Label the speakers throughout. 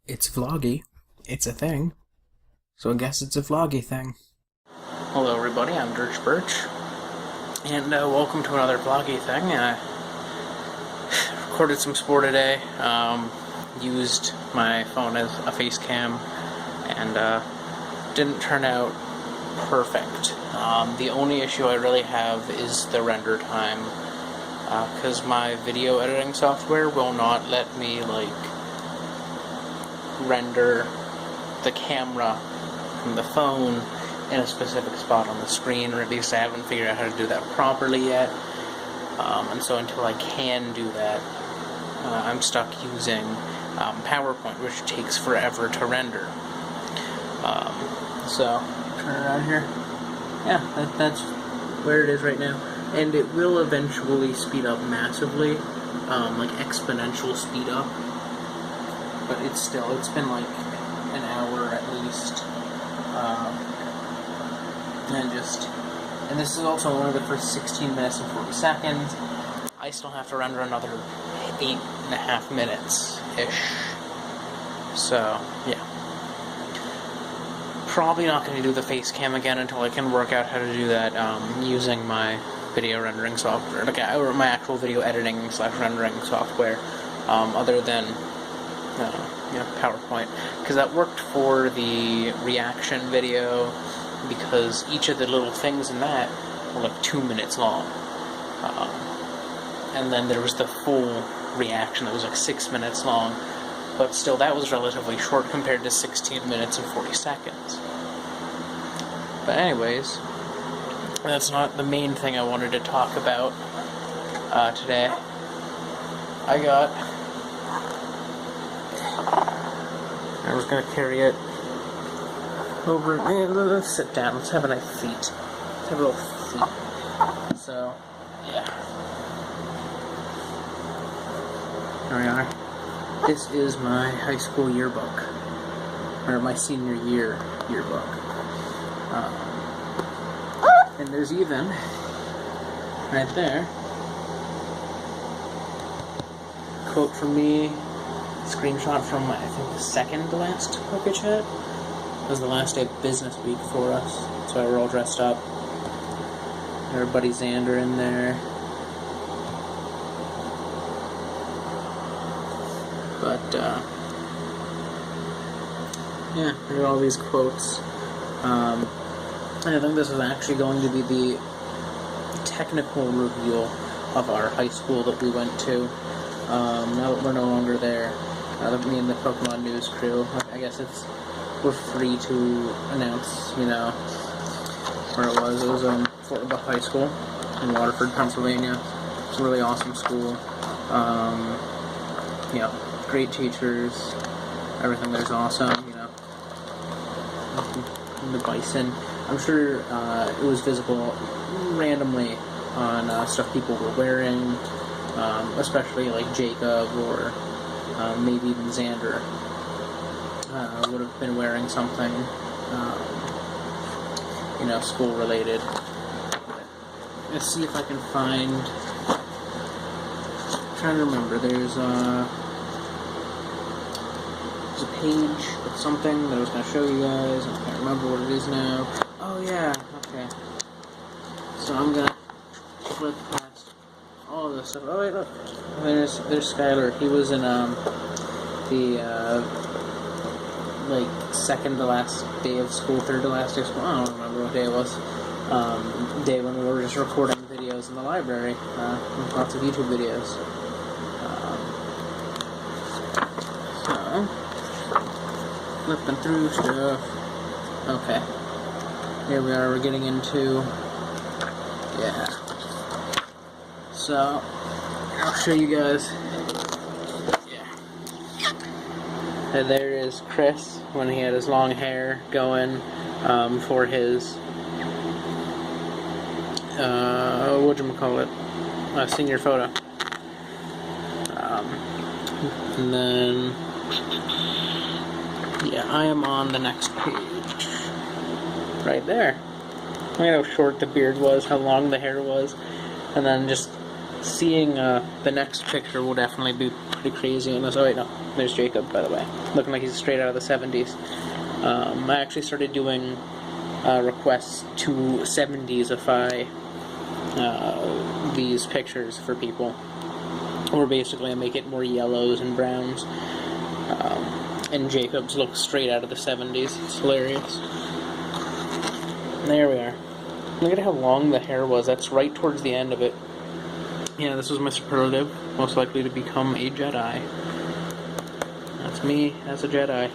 Speaker 1: It's vloggy. It's a thing. So I guess it's a vloggy thing.
Speaker 2: Hello everybody, I'm DurchBurch, and welcome to another vloggy thing. I recorded some sport today, used my phone as a face cam, and didn't turn out perfect. The only issue I really have is the render time, because my video editing software will not let me, render the camera from the phone in a specific spot on the screen, or at least I haven't figured out how to do that properly yet. And so until I can do that, I'm stuck using PowerPoint, which takes forever to render. So, turn it on here. Yeah, that's where it is right now. And it will eventually speed up massively, like exponential speed up. But it's been like an hour at least. And this is also only the first 16 minutes and 40 seconds. I still have to render another 8.5 minutes-ish. So, yeah. Probably not going to do the face cam again until I can work out how to do that using my video rendering software, or my actual video editing / rendering software, other than PowerPoint, because that worked for the reaction video, because each of the little things in that were like 2 minutes long, and then there was the full reaction that was like 6 minutes long, but still that was relatively short compared to 16 minutes and 40 seconds. But anyways, that's not the main thing I wanted to talk about today. I was going to carry it over. Let's sit down. Let's have a nice seat. Let's have a little seat. So, yeah. Here we are. This is my high school yearbook. Or my senior year yearbook. And there's even, right there, a quote from me. Screenshot from, I think, the second to last Pocket Chat. It was the last day of business week for us, so we're all dressed up. Our buddy Xander in there. But, yeah, there are all these quotes. I think this is actually going to be the technical reveal of our high school that we went to. Now that we're no longer there. Me and the Pokemon News crew, I guess we're free to announce, where it was. It was Fort Lauderdale High School in Waterford, Pennsylvania. It's a really awesome school. Great teachers. Everything there's awesome, And the bison. I'm sure it was visible randomly on stuff people were wearing, especially like Jacob or maybe even Xander would have been wearing something, school related. Let's see if I can find. I'm trying to remember. There's a page with something that I was going to show you guys. I can't remember what it is now. Oh yeah, okay. So I'm gonna flip past all of this stuff. Oh wait, look. There's Skylar. He was in the second to last day of school, third to last day of school. I don't remember what day it was. Day when we were just recording videos in the library. Lots of YouTube videos. So flipping through stuff. Okay. Here we are. We're getting into. Yeah. So I'll show you guys. And there is Chris when he had his long hair going for his senior photo. And then I am on the next page. Right there. Look at how short the beard was, how long the hair was, and then just seeing the next picture will definitely be pretty crazy in this. Oh wait, no, there's Jacob, by the way, looking like he's straight out of the 70s. I actually started doing requests to 70s-ify these pictures for people, where basically I make it more yellows and browns, and Jacob's looks straight out of the 70s. It's hilarious. There we are. Look at how long the hair was. That's right towards the end of it. Yeah, this was my superlative. Most likely to become a Jedi. That's me as a Jedi.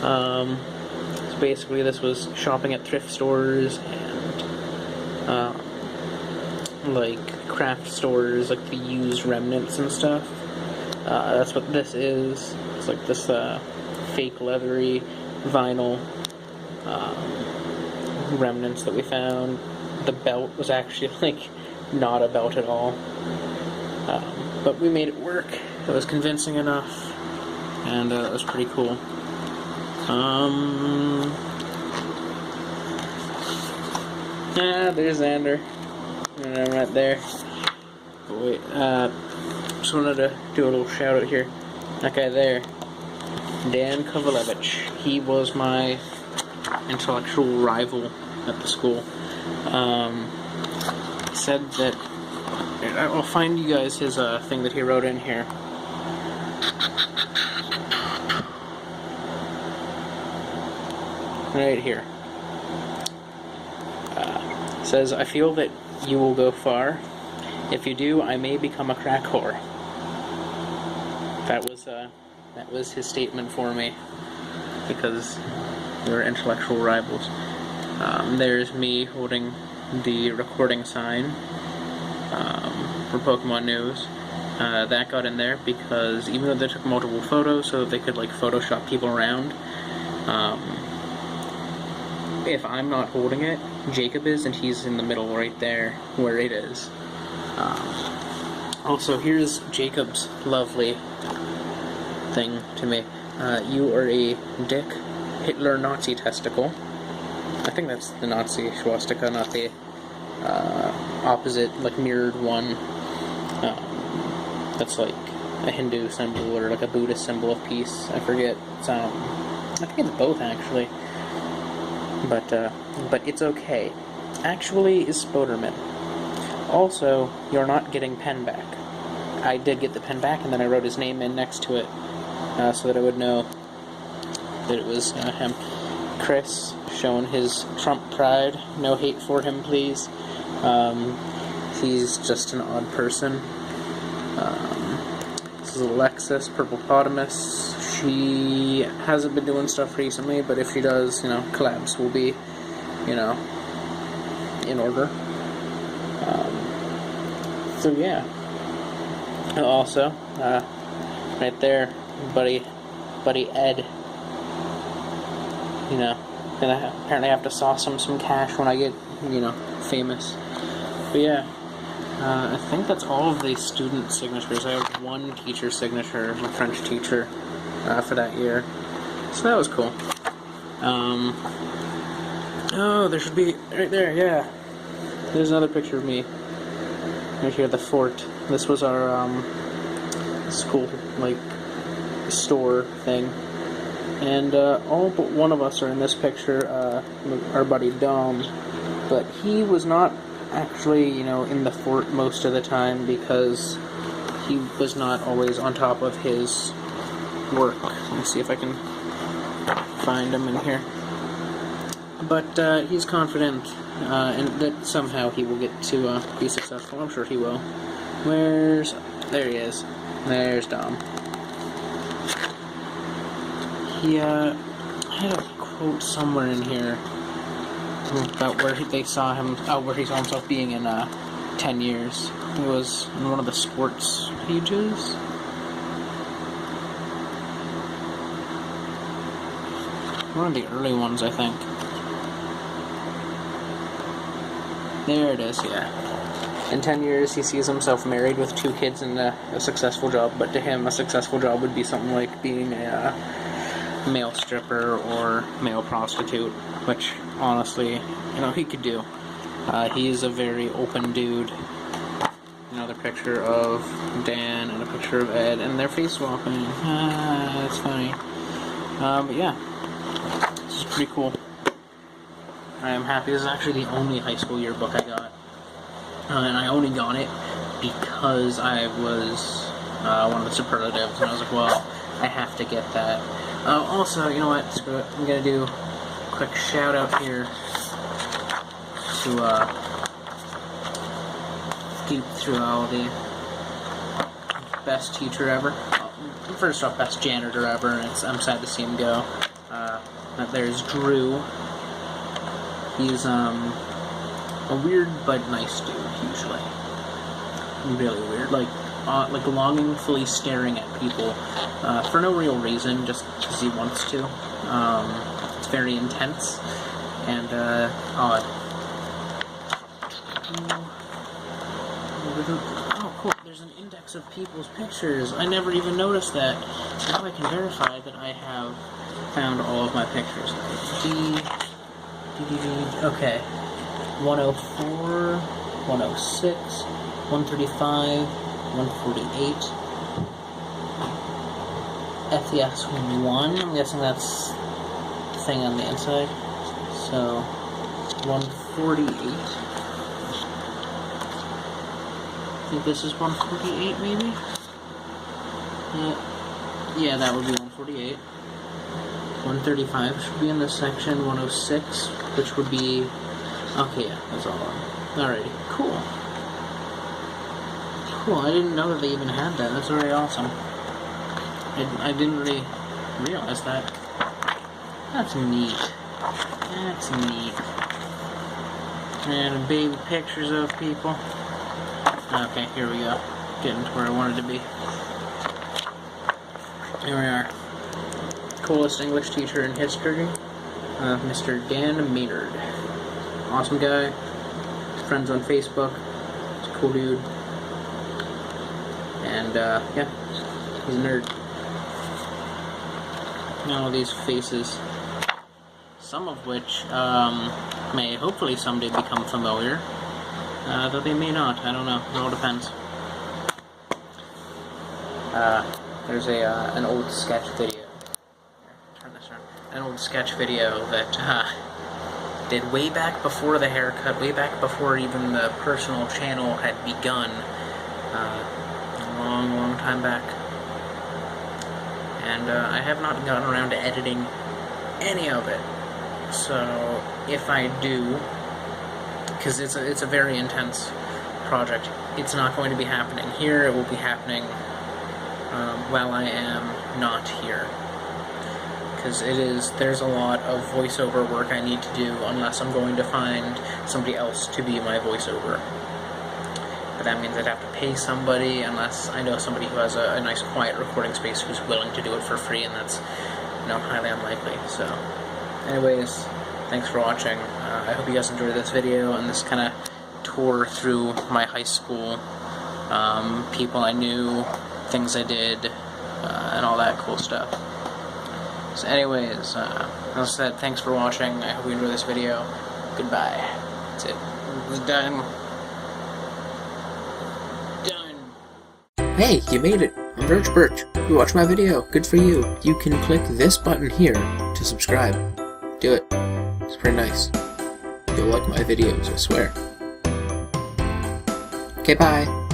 Speaker 2: So basically this was shopping at thrift stores and like craft stores, like the used remnants and stuff. That's what this is. It's like this fake leathery vinyl remnants that we found. The belt was actually like not a belt at all, but we made it work. It was convincing enough, and it was pretty cool. Yeah, there's Xander. And I'm right there. But wait, just wanted to do a little shout out here. That guy there, Dan Kovalevich. He was my intellectual rival at the school. He said that I'll find you guys his thing that he wrote in here. Right here. Says, I feel that you will go far. If you do, I may become a crack whore. That was his statement for me, because we were intellectual rivals. There's me holding the recording sign for Pokemon News. That got in there because even though they took multiple photos so that they could like Photoshop people around, if I'm not holding it, Jacob is, and he's in the middle right there where it is. Also, here's Jacob's lovely thing to me. You are a dick, Hitler, Nazi testicle. I think that's the Nazi swastika, not the opposite, like mirrored one. That's like a Hindu symbol or like a Buddhist symbol of peace. I forget. I think it's both actually. But it's okay. Actually, is Spoderman. Also, you're not getting pen back. I did get the pen back, and then I wrote his name in next to it, so that I would know that it was him. Chris, showing his Trump pride. No hate for him, please. He's just an odd person. This is Alexis, Purplepotamus. She hasn't been doing stuff recently, but if she does, collabs will be, in order. So yeah. Also, right there, buddy Ed. Gonna apparently have to sauce him some cash when I get, famous. But yeah, I think that's all of the student signatures. I have one teacher signature, my French teacher, for that year. So that was cool. Oh, there should be, right there, yeah. There's another picture of me. Right here, the fort. This was our, school, store thing. And all but one of us are in this picture, our buddy Dom. But he was not actually, in the fort most of the time because he was not always on top of his work. Let me see if I can find him in here. But he's confident and that somehow he will get to be successful. I'm sure he will. There he is. There's Dom. He had a quote somewhere in here about where they saw him, where he saw himself being in 10 years. It was in one of the sports pages. One of the early ones, I think. There it is, yeah. In 10 years, he sees himself married with 2 kids and a successful job, but to him, a successful job would be something like being a male stripper or male prostitute, which, honestly, he could do. He is a very open dude, Another picture of Dan and a picture of Ed, and they're face swapping. That's funny. But yeah, this is pretty cool. I am happy. This is actually the only high school yearbook I got. And I only got it because I was one of the superlatives, and I was like, well, I have to get that. Also, you know what, screw it. I'm going to do a quick shout out here to scoop through all the best teacher ever. First off, best janitor ever, and I'm sad to see him go. There's Drew. He's a weird but nice dude, usually. Really weird. Like longingly staring at people for no real reason, just because he wants to. It's very intense and odd. Oh, cool. There's an index of people's pictures. I never even noticed that. Now I can verify that I have found all of my pictures. Okay. 104, 106, 135, 148. FES 1, I'm guessing that's the thing on the inside. So, 148. I think this is 148, maybe? Yeah, that would be 148. 135 should be in this section. 106, which would be... Okay, yeah, that's all on. Alrighty, cool. Cool, I didn't know that they even had that. That's very awesome. I didn't really realize that. That's neat. That's neat. And baby pictures of people. Okay, here we go. Getting to where I wanted to be. Here we are. Coolest English teacher in history, Mr. Dan Maynard. Awesome guy. Friends on Facebook. He's a cool dude. And, yeah. He's a nerd. All these faces. Some of which, may hopefully someday become familiar. Though they may not. I don't know. It all depends. There's an old sketch video. Turn this around. An old sketch video that did way back before the haircut, way back before even the personal channel had begun. A long, long time back. And I have not gotten around to editing any of it. So if I do, because it's a very intense project, it's not going to be happening here. It will be happening while I am not here, because there's a lot of voiceover work I need to do unless I'm going to find somebody else to be my voiceover. But that means I'd have to pay somebody, unless I know somebody who has a nice quiet recording space who's willing to do it for free, and that's, you know, highly unlikely. So anyways, thanks for watching. I hope you guys enjoyed this video and this kind of tour through my high school, people I knew, things I did, and all that cool stuff. So anyways, as I said, thanks for watching. I hope you enjoyed this video. Goodbye. That's it. It's done. Done.
Speaker 1: Hey, you made it! I'm DurchBurch. You watched my video. Good for you. You can click this button here to subscribe. Do it. It's pretty nice. You'll like my videos, I swear. Okay, bye.